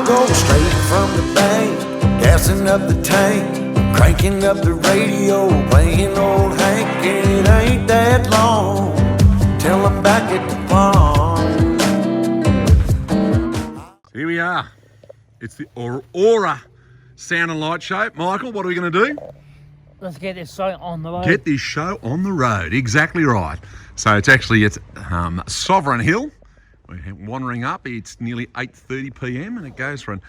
go straight from the bank, gassing up the tank, cranking up the radio, playing old Hank. It ain't that long till I'm back at the pond. Here we are. It's the Aura Sound and Light Show. Michael, what are we going to do? Let's get this show on the road. Get this show on the road. Exactly right. So it's Sovereign Hill. We're wandering up. It's nearly 8:30 p.m. and it goes for an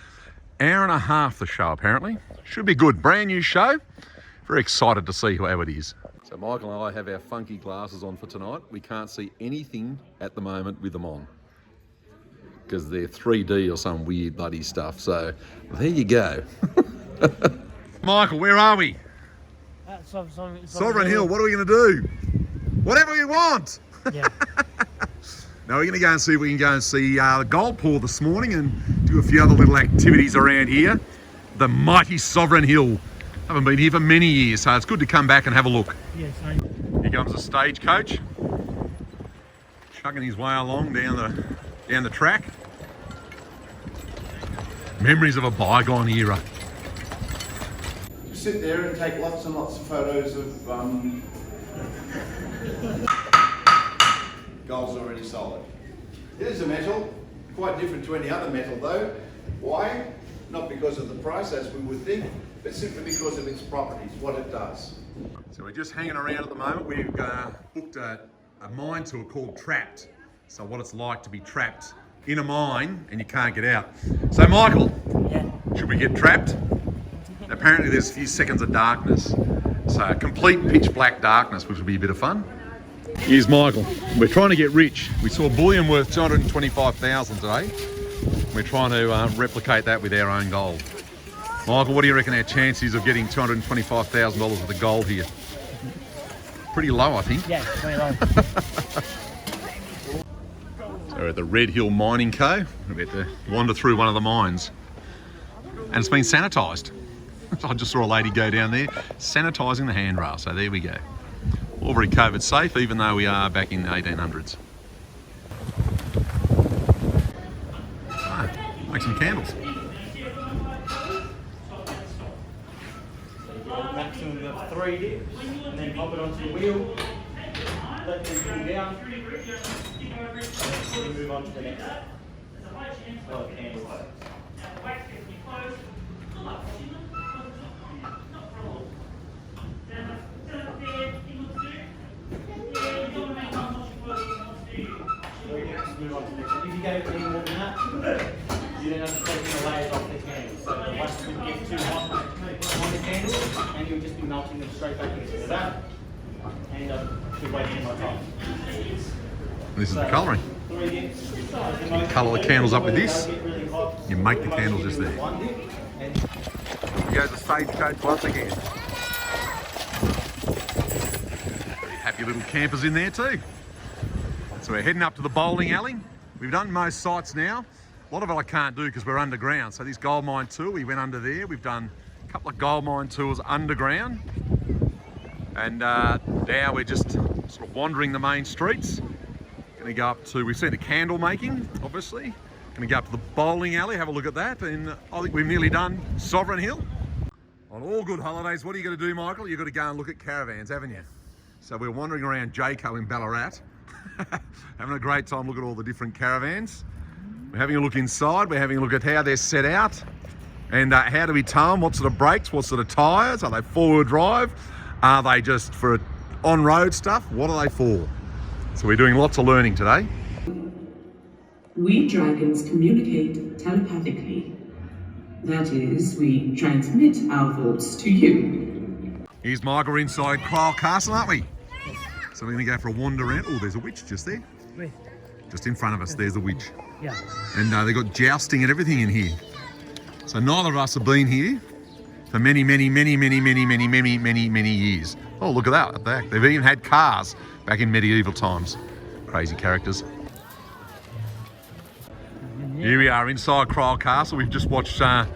hour and a half, the show apparently. Should be good. Brand new show. Very excited to see how it is. So Michael and I have our funky glasses on for tonight. We can't see anything at the moment with them on, because they're 3D or some weird bloody stuff. So there you go. Michael, where are we? Sovereign Hill. What are we going to do? Whatever we want. Yeah. Now we're going to go and see if we can go and see the gold pour this morning and do a few other little activities around here. The mighty Sovereign Hill. Haven't been here for many years, so it's good to come back and have a look. Yes. Here comes the stagecoach, chugging his way along down the track. Memories of a bygone era. Sit there and take lots and lots of photos of gold's already solid. It is a metal, quite different to any other metal though. Why? Not because of the price, as we would think, but simply because of its properties, what it does. So we're just hanging around at the moment. We've booked a mine tour called Trapped. So what it's like to be trapped in a mine and you can't get out. So Michael, Yeah. should we get trapped? Apparently there's a few seconds of darkness. So complete pitch black darkness, which would be a bit of fun. Here's Michael. We're trying to get rich. We saw bullion worth 225,000 today. We're trying to replicate that with our own gold. Michael, what do you reckon our chances of getting $225,000 worth of gold here? Pretty low, I think. Yeah, very low. So we're at the Red Hill Mining Co. We're about to wander through one of the mines. And it's been sanitised. I just saw a lady go down there sanitising the handrail, so there we go. All very COVID safe, even though we are back in the 1800s. So, make some candles. Maximum of 3 dips, and then pop it onto the wheel. Let them cool down. And move on to the next. Oh, candles. Move on to the next one. If you go any more than that, you then have to take the layers off the candle. So the wax will get too hot on the candle, and you'll just be melting them straight back into that, and you're wasting my time. This is the colouring. You colour the candles up with this. You make the candles just there. We go to the stagecoach once again. Very happy little campers in there too. So we're heading up to the bowling alley. We've done most sites now. A lot of it I can't do because we're underground. So this gold mine tour, we went under there. We've done a couple of gold mine tours underground. And now we're just sort of wandering the main streets. Gonna go up to, we've seen the candle making, obviously. Gonna go up to the bowling alley, have a look at that. And I think we've nearly done Sovereign Hill. On all good holidays, what are you gonna do, Michael? You've got to go and look at caravans, haven't you? So we're wandering around Jayco in Ballarat. Having a great time looking at all the different caravans. We're having a look inside, we're having a look at how they're set out and how do we tow them, what sort of brakes, what sort of tyres, are they four-wheel drive, are they just for on-road stuff, what are they for? So we're doing lots of learning today. We dragons communicate telepathically. That is, we transmit our thoughts to you. Here's Michael, we're inside Cryle Castle, aren't we? So we're going to go for a wander around. Oh, there's a witch just there. Where? Just in front of us, there's a witch. Yeah. And they've got jousting and everything in here. So neither of us have been here for many years. Oh, look at that at the back. They've even had cars back in medieval times. Crazy characters. Here we are inside Cryle Castle. We've just watched some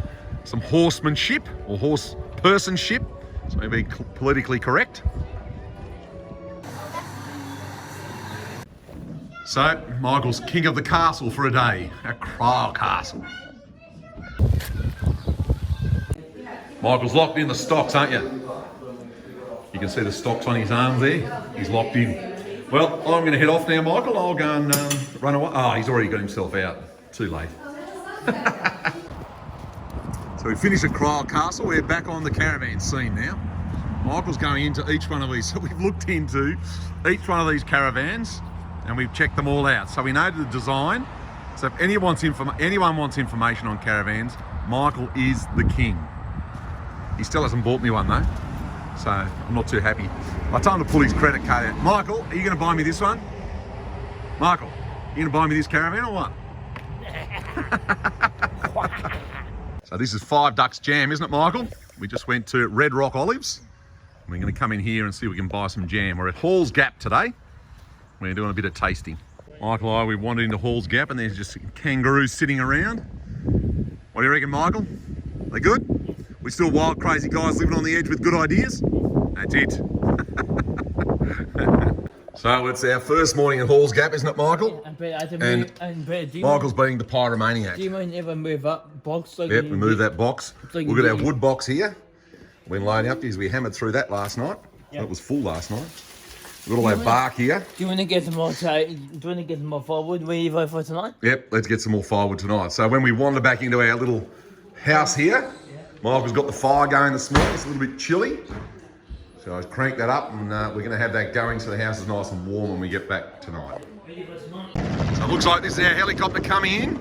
horsemanship or horse personship. So maybe politically correct. So, Michael's king of the castle for a day at Cryle Castle. Michael's locked in the stocks, aren't you? You can see the stocks on his arms there. He's locked in. Well, I'm going to head off now, Michael. I'll go and run away. Oh, he's already got himself out. Too late. So we finished at Cryle Castle. We're back on the caravan scene now. Michael's going into each one of these. So we've looked into each one of these caravans and we've checked them all out. So we know the design. So if anyone wants information on caravans, Michael is the king. He still hasn't bought me one though, so I'm not too happy. I told him to pull his credit card out. Michael, are you going to buy me this one? Michael, you going to buy me this caravan or what? So this is 5 Ducks Jam, isn't it, Michael? We just went to Red Rock Olives. We're going to come in here and see if we can buy some jam. We're at Hall's Gap today. We're doing a bit of tasting. Michael and I, we wandered into Hall's Gap and there's just kangaroos sitting around. What do you reckon, Michael? They good? We still wild, crazy guys living on the edge with good ideas? That's it. So it's our first morning at Hall's Gap, isn't it, Michael? And Michael's being the pyromaniac. Do you mind ever move up box? Yep, we moved that box. We've got our wood box here. We're loading up because we hammered through that last night. Yep. It was full last night. We've got all our bark here. Do you want to get some more? Do you want to get some more firewood? Where you vote for tonight? Yep, let's get some more firewood tonight. So when we wander back into our little house here, Michael's got the fire going this morning. It's a little bit chilly. So I cranked that up and we're going to have that going so the house is nice and warm when we get back tonight. So it looks like this is our helicopter coming in.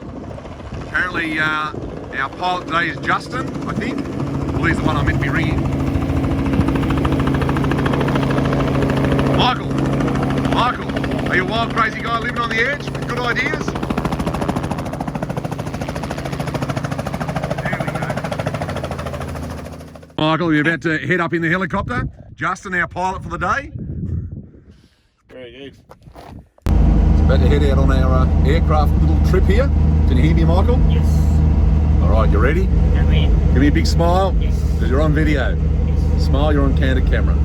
Apparently our pilot today is Justin, I think. Well, he's the one I'm meant to be ringing. Michael, are you a wild, crazy guy living on the edge with good ideas? There we go. Michael, you're about to head up in the helicopter. Justin, our pilot for the day. Very good. It's about to head out on our aircraft little trip here. Can you hear me, Michael? Yes. All right, you ready? I'm ready. Give me a big smile. Yes. Because you're on video. Yes. Smile, you're on candid camera.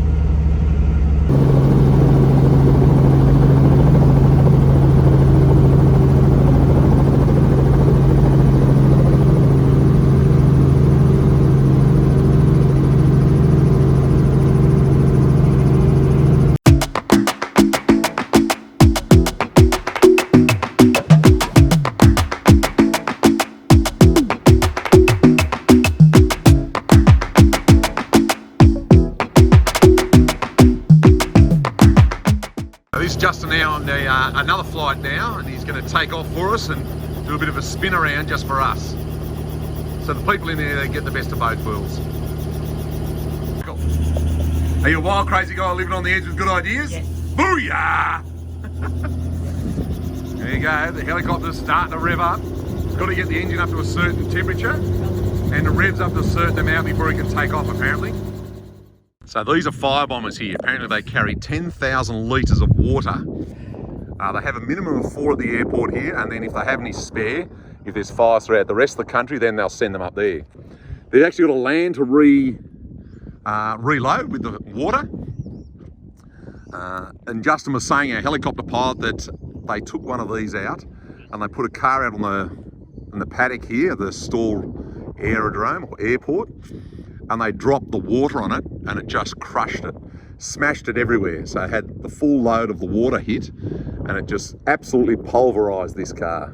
Justin now on another flight now, and he's going to take off for us and do a bit of a spin around just for us. So the people in there, they get the best of both worlds. Cool. Are you a wild, crazy guy living on the edge with good ideas? Yes. Booyah! There you go, the helicopter's starting to rev up. It's got to get the engine up to a certain temperature, and it revs up to a certain amount before it can take off, apparently. So these are fire bombers here. Apparently they carry 10,000 litres of water. They have a minimum of 4 at the airport here, and then if they have any spare, if there's fires throughout the rest of the country, then they'll send them up there. They've actually got to land to reload with the water. And Justin was saying, our helicopter pilot, that they took one of these out and they put a car out on the paddock here, the Stall aerodrome or airport, and they dropped the water on it and it just crushed it, smashed it everywhere. So it had the full load of the water hit and it just absolutely pulverised this car.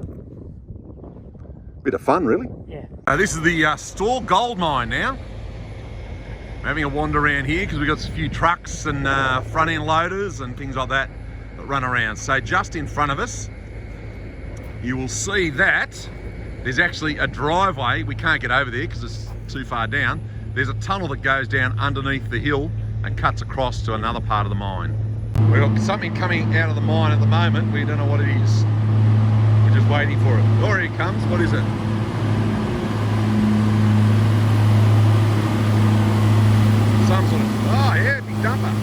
Bit of fun, really. Yeah. This is the Stall gold mine now. We're having a wander around here because we've got a few trucks and front end loaders and things like that run around. So just in front of us, you will see that there's actually a driveway. We can't get over there because it's too far down. There's a tunnel that goes down underneath the hill and cuts across to another part of the mine. We've got something coming out of the mine at the moment. We don't know what it is. We're just waiting for it. Oh, here it comes. What is it? Some sort of, oh yeah, big dumper.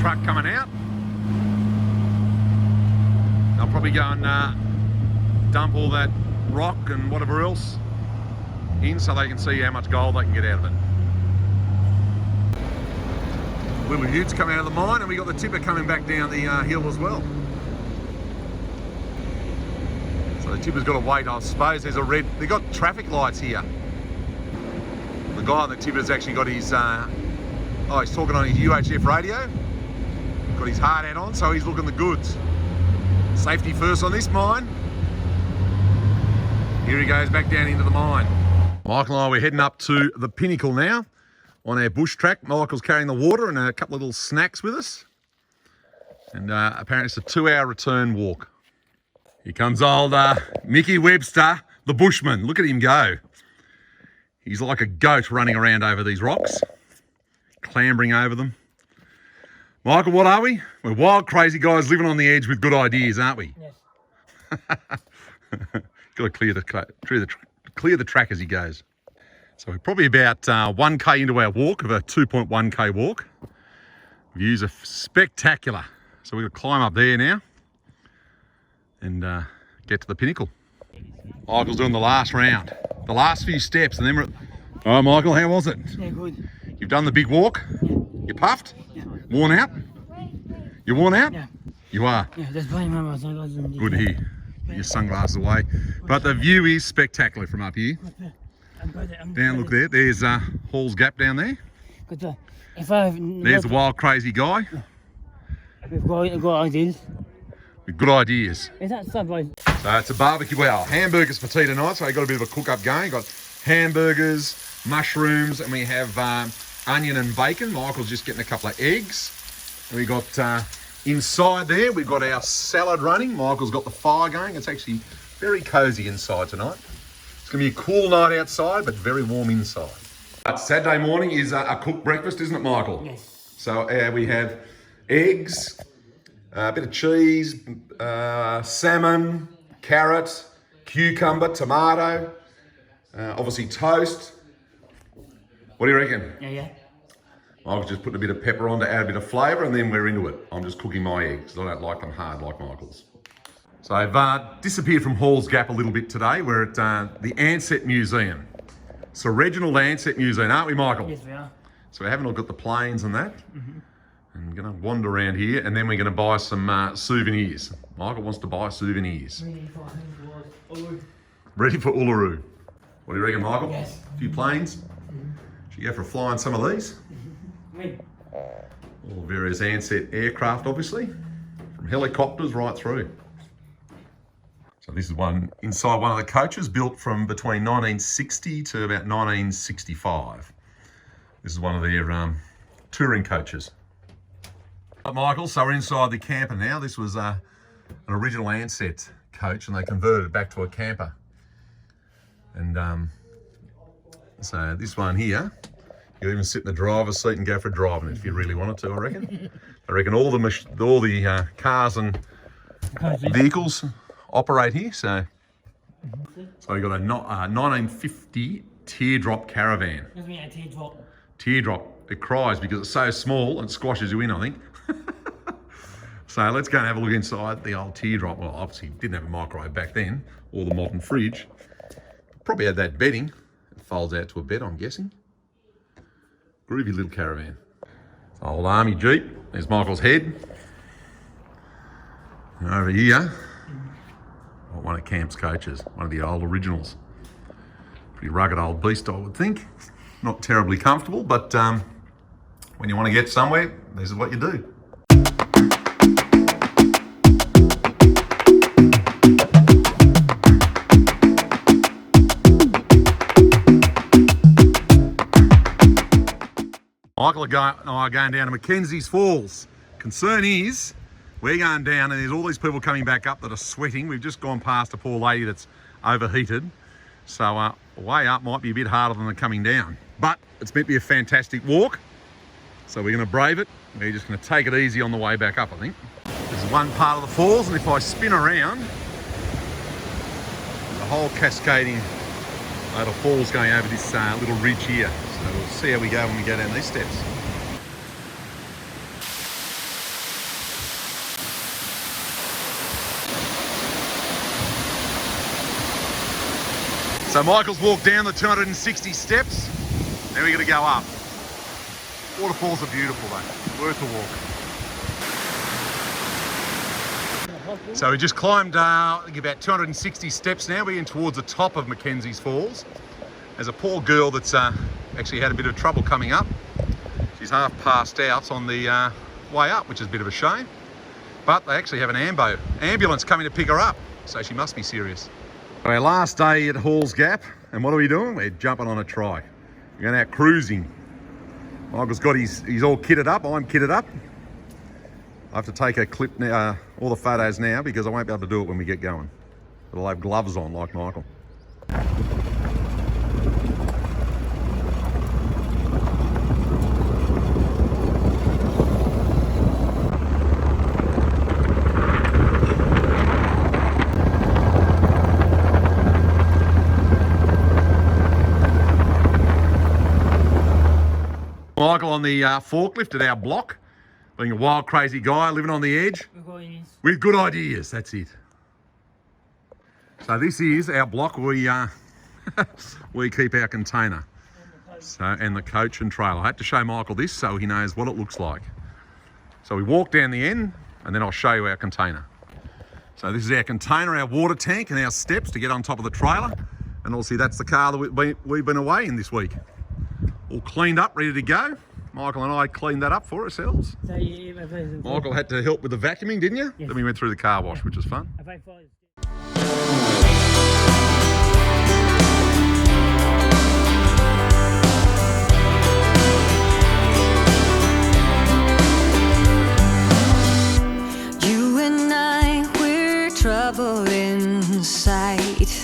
Truck coming out. They'll probably go and dump all that rock and whatever else in so they can see how much gold they can get out of it. Little utes coming out of the mine, and we got the tipper coming back down the hill as well. So the tipper's got to wait, I suppose. There's a red, they've got traffic lights here. The guy on the tipper's actually got his, he's talking on his UHF radio. Got his hard hat on, so he's looking the goods. Safety first on this mine. Here he goes back down into the mine. Michael and I, we're heading up to the pinnacle now on our bush track. Michael's carrying the water and a couple of little snacks with us. And apparently it's a 2-hour return walk. Here comes old Mickey Webster, the bushman. Look at him go. He's like a goat running around over these rocks, clambering over them. Michael, what are we? We're wild, crazy guys living on the edge with good ideas, aren't we? Yes. Got to clear the track as he goes. So we're probably about 1k into our walk of a 2.1k walk. Views are spectacular. So we're going to climb up there now and get to the pinnacle. Michael's doing the last round, the last few steps, and then we're... Oh, Michael, how was it? Yeah, good. You've done the big walk? Yeah. You puffed? Yeah. Worn out? You worn out? Yeah. You are? Yeah, that's why my sunglasses. Good to hear. Put your sunglasses away. But the view is spectacular from up here. Down, look there. There's Hall's Gap down there. Good. There's the wild, crazy guy. We've got ideas. With good ideas. Is that stuff like... So it's a barbecue. Well, hamburgers for tea tonight. So we've got a bit of a cook-up going. Got hamburgers, mushrooms, and we have onion and bacon. Michael's just getting a couple of eggs. And we got inside there, we've got our salad running. Michael's got the fire going. It's actually very cosy inside tonight. It's going to be a cool night outside, but very warm inside. But Saturday morning is a cooked breakfast, isn't it, Michael? Yes. So we have eggs, a bit of cheese, salmon, carrot, cucumber, tomato, obviously toast. What do you reckon? Yeah. I was just putting a bit of pepper on to add a bit of flavour, and then we're into it. I'm just cooking my eggs. I don't like them hard like Michael's. So I've disappeared from Hall's Gap a little bit today. We're at the Ansett Museum. Sir Reginald Ansett Museum, aren't we, Michael? Yes, we are. So we're having a look at the planes and that. And we're going to wander around here, and then we're going to buy some souvenirs. Michael wants to buy souvenirs. Ready for Uluru. What do you reckon, Michael? Yes. A few planes? Should you go for a fly on some of these? Me. All various Ansett aircraft, obviously, from helicopters right through. So this is one inside one of the coaches, built from between 1960 to about 1965. This is one of their touring coaches. Michael, so we're inside the camper now. This was an original Ansett coach, and they converted it back to a camper. And so this one here, you even sit in the driver's seat and go for a drive in it if you really wanted to, I reckon. I reckon all the cars and vehicles operate here. So we've got a 1950 teardrop caravan. Gives me a teardrop. Teardrop. It cries because it's so small and squashes you in, I think. So let's go and have a look inside the old teardrop. Well, obviously didn't have a microwave back then, or the modern fridge. Probably had that bedding. It folds out to a bed, I'm guessing. Groovy little caravan. Old army Jeep. There's Michael's head. And over here, one of Camp's coaches, one of the old originals. Pretty rugged old beast, I would think. Not terribly comfortable, but when you want to get somewhere, this is what you do. Michael and I are going down to Mackenzie's Falls. Concern is, we're going down and there's all these people coming back up that are sweating. We've just gone past a poor lady that's overheated. So way up might be a bit harder than the coming down. But it's meant to be a fantastic walk. So we're going to brave it. We're just going to take it easy on the way back up, I think. This is one part of the falls, and if I spin around, the whole cascading load of falls going over this little ridge here. So we'll see how we go when we go down these steps. So Michael's walked down the 260 steps. Now we're going to go up. Waterfalls are beautiful though, worth a walk. So we just climbed I think about 260 steps now. We're in towards the top of Mackenzie's Falls. There's a poor girl that's actually had a bit of trouble coming up. She's half passed out on the way up, which is a bit of a shame. But they actually have an ambulance coming to pick her up, so she must be serious. Our last day at Halls Gap, and what are we doing? We're jumping on a trike. We're going out cruising. Michael's got he's all kitted up, I'm kitted up. I have to take a clip now, all the photos now, because I won't be able to do it when we get going. But I'll have gloves on like Michael. Michael on the forklift at our block, being a wild, crazy guy living on the edge with good ideas. That's it. So this is our block. We keep our container. So and the coach and trailer. I had to show Michael this so he knows what it looks like. So we walk down the end, and then I'll show you our container. So this is our container, our water tank, and our steps to get on top of the trailer. And also that's the car that we've been away in this week. All cleaned up, ready to go. Michael and I cleaned that up for ourselves. Michael had to help with the vacuuming, didn't you? Yes. Then we went through the car wash, which was fun. You and I, we're trouble in sight.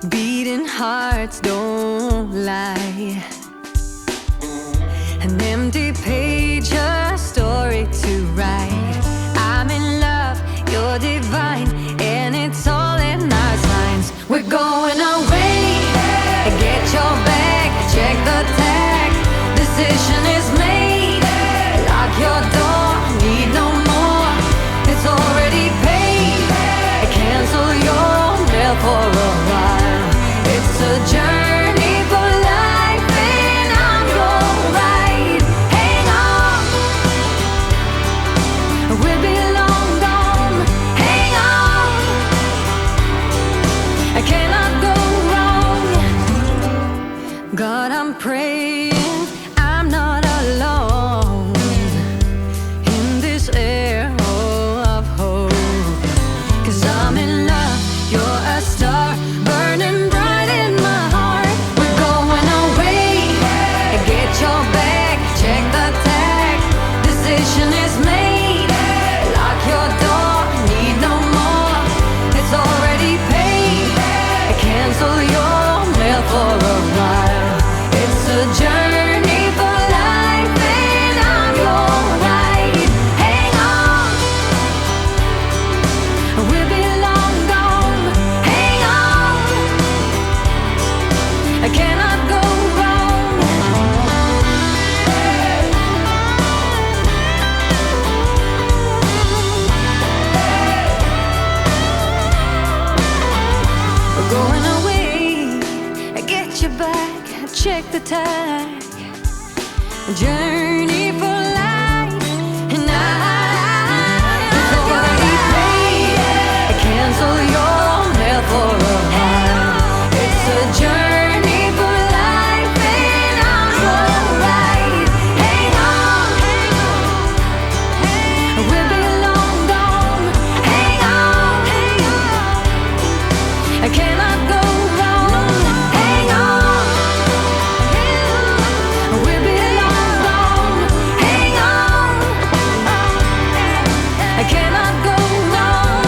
Beating hearts don't lie. An empty page, a story to write. I'm in love, you're divine, and it's all in our signs. We're going away, get your bag, check the tag. Decision is made, lock your door, need no more. It's already paid, cancel your mail for a while. It's a journey for life, and I'm your ride. Hang on, we'll be long gone. Hang on, I cannot go wrong. God, I'm praying I'm not alone in this air of hope. 'Cause I'm in love, you're a star burning bright in my heart. We're going away, get your bag, check the tag. Decision is made, lock your door, need no more. It's already paid, cancel your mail for a while. It's a journey for life, and I'm your ride. Hang on, we'll be long gone. Hang on, I cannot go wrong. We're going away, get you back, check the tag. Journey for life, and it's already paid, cancel your mail for a while. It's a journey for life, and I'm your ride. Hang on, we'll be long gone. Hang on, I cannot go wrong. Hang on, we'll be long gone. Hang on, I cannot go wrong.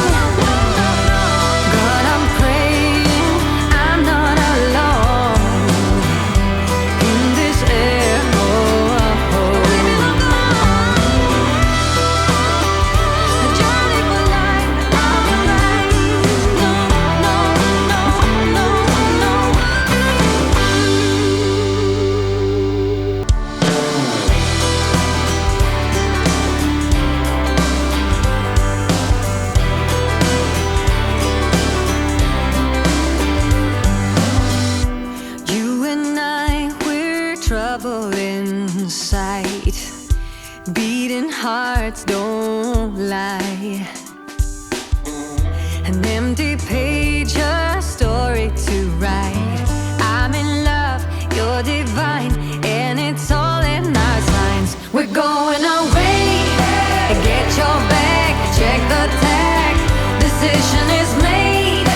God, I'm praying I'm not alone in this air of hope. A journey for life, I'm right. No, no, no. hearts don't lie. An empty page, a story to write. I'm in love, you're divine, and it's all in our signs. We're going away. Get your bag, check the tag. Decision is made.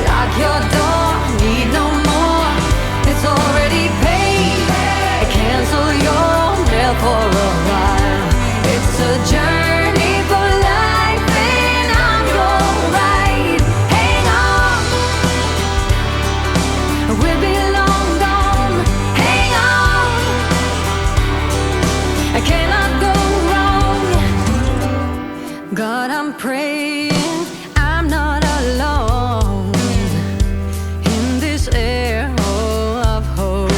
Lock your door, need no more. It's already paid. Cancel your mail for a while. It's a journey for life, and I'm your ride. Hang on, we'll be long gone. Hang on, I cannot go wrong. God, I'm praying I'm not alone in this air of hope.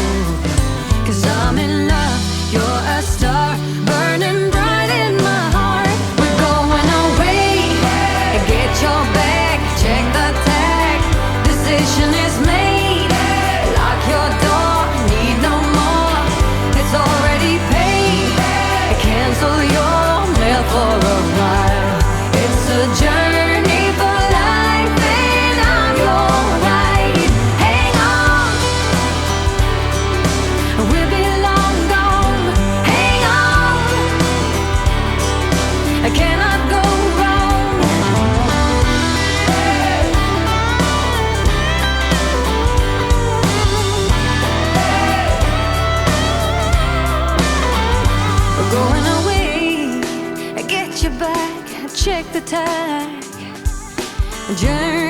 'Cause I'm in love, you're a star, burning bright in my heart. We're going away. Get your bag, check the tag. Decision is made. Lock your door, need no more. It's already paid. Cancel your mail for a while. It's a journey for life, and I'm your ride. Hang on, we'll be long gone. Hang on, I cannot go wrong. We're going away. Get your back, check the tag. Journey